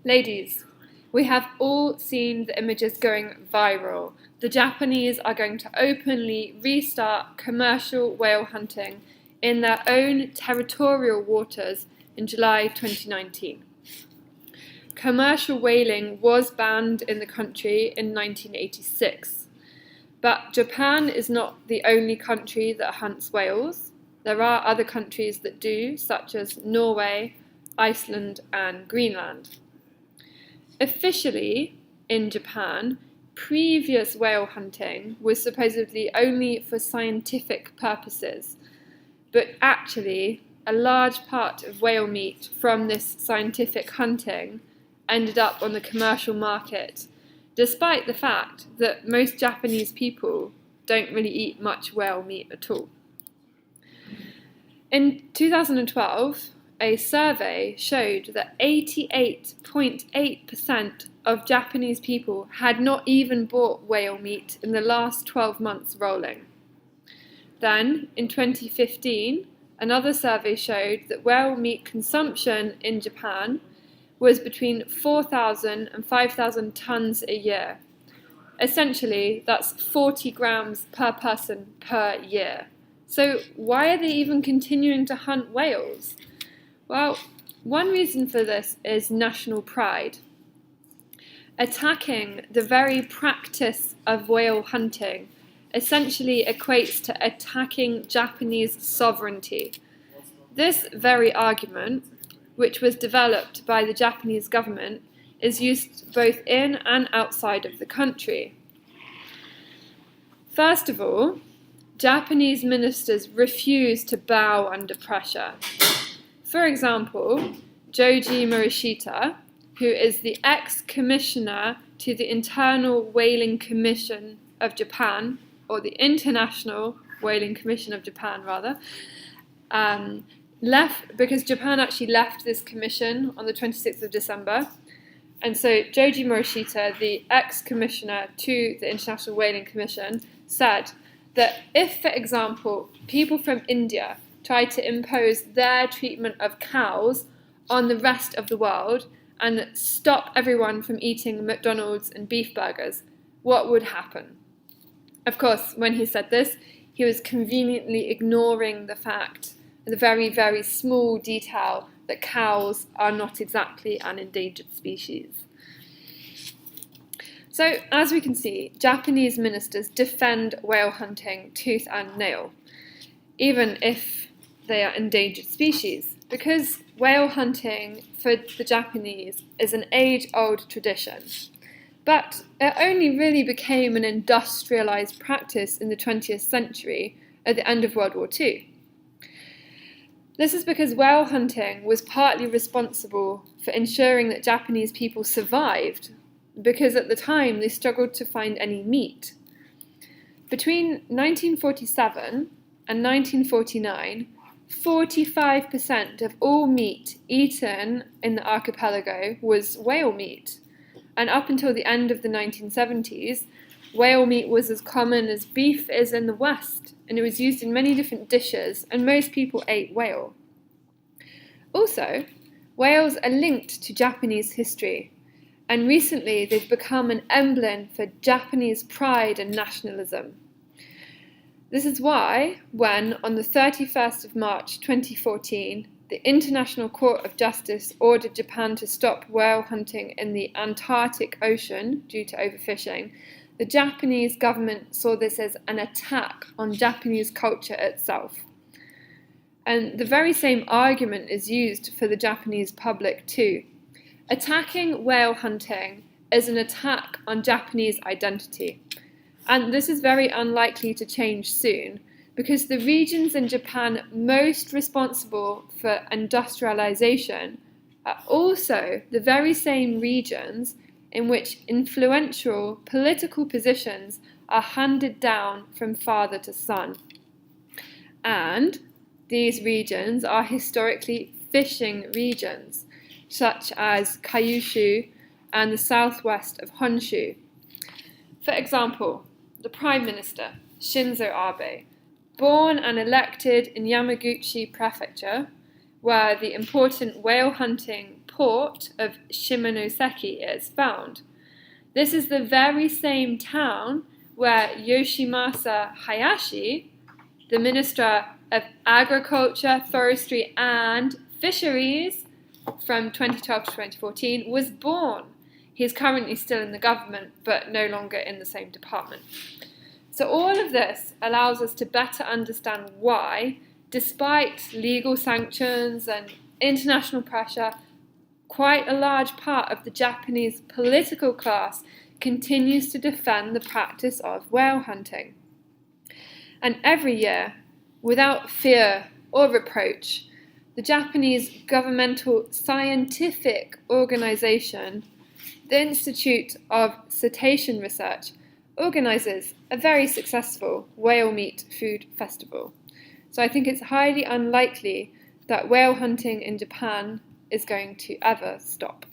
Ladies, we have all seen the images going viral. The Japanese are going to openly restart commercial whale hunting in their own territorial waters in July 2019. Commercial whaling was banned in the country in 1986. But Japan is not the only country that hunts whales. There are other countries that do, such as Norway, Iceland, and Greenland. Officially, in Japan, previous whale hunting was supposedly only for scientific purposes, but actually, a large part of whale meat from this scientific hunting ended up on the commercial market, despite the fact that most Japanese people don't really eat much whale meat at all. In 2012, a survey showed that 88.8% of Japanese people had not even bought whale meat in the last 12 months rolling. Then, in 2015, another survey showed that whale meat consumption in Japan was between 4,000 and 5,000 tons a year. Essentially, that's 40 grams per person per year. So why are they even continuing to hunt whales? Well, one reason for this is national pride. Attacking the very practice of whale hunting essentially equates to attacking Japanese sovereignty. This very argument, which was developed by the Japanese government, is used both in and outside of the country. First of all, Japanese ministers refuse to bow under pressure. For example, Joji Morishita, who is the ex-commissioner to the Internal Whaling Commission of Japan, or the International Whaling Commission of Japan, rather, left because Japan actually left this commission on the 26th of December. And so Joji Morishita, the ex-commissioner to the International Whaling Commission, said that if, for example, people from India tried to impose their treatment of cows on the rest of the world and stop everyone from eating McDonald's and beef burgers, what would happen? Of course, when he said this, he was conveniently ignoring the fact, the very, very small detail, that cows are not exactly an endangered species. So, as we can see, Japanese ministers defend whale hunting tooth and nail, even if they are endangered species, because whale hunting for the Japanese is an age-old tradition. But it only really became an industrialized practice in the 20th century at the end of World War II. This is because whale hunting was partly responsible for ensuring that Japanese people survived, because at the time they struggled to find any meat. Between 1947 and 1949, 45% of all meat eaten in the archipelago was whale meat. And up until the end of the 1970s, whale meat was as common as beef is in the West, and it was used in many different dishes, and most people ate whale. Also, whales are linked to Japanese history, and recently they've become an emblem for Japanese pride and nationalism. This is why, when on the 31st of March 2014, the International Court of Justice ordered Japan to stop whale hunting in the Antarctic Ocean due to overfishing, the Japanese government saw this as an attack on Japanese culture itself. And the very same argument is used for the Japanese public too. Attacking whale hunting is an attack on Japanese identity. And this is very unlikely to change soon, because the regions in Japan most responsible for industrialization are also the very same regions in which influential political positions are handed down from father to son. And these regions are historically fishing regions, such as Kyushu and the southwest of Honshu. For example, the Prime Minister, Shinzo Abe, born and elected in Yamaguchi prefecture, where the important whale hunting port of Shimonoseki it is found. This is the very same town where Yoshimasa Hayashi, the Minister of Agriculture, Forestry and Fisheries from 2012 to 2014, was born. He is currently still in the government, but no longer in the same department. So all of this allows us to better understand why, despite legal sanctions and international pressure, quite a large part of the Japanese political class continues to defend the practice of whale hunting. And every year, without fear or reproach, the Japanese governmental scientific organization, the Institute of Cetacean Research, organizes a very successful whale meat food festival. So I think it's highly unlikely that whale hunting in Japan is going to ever stop.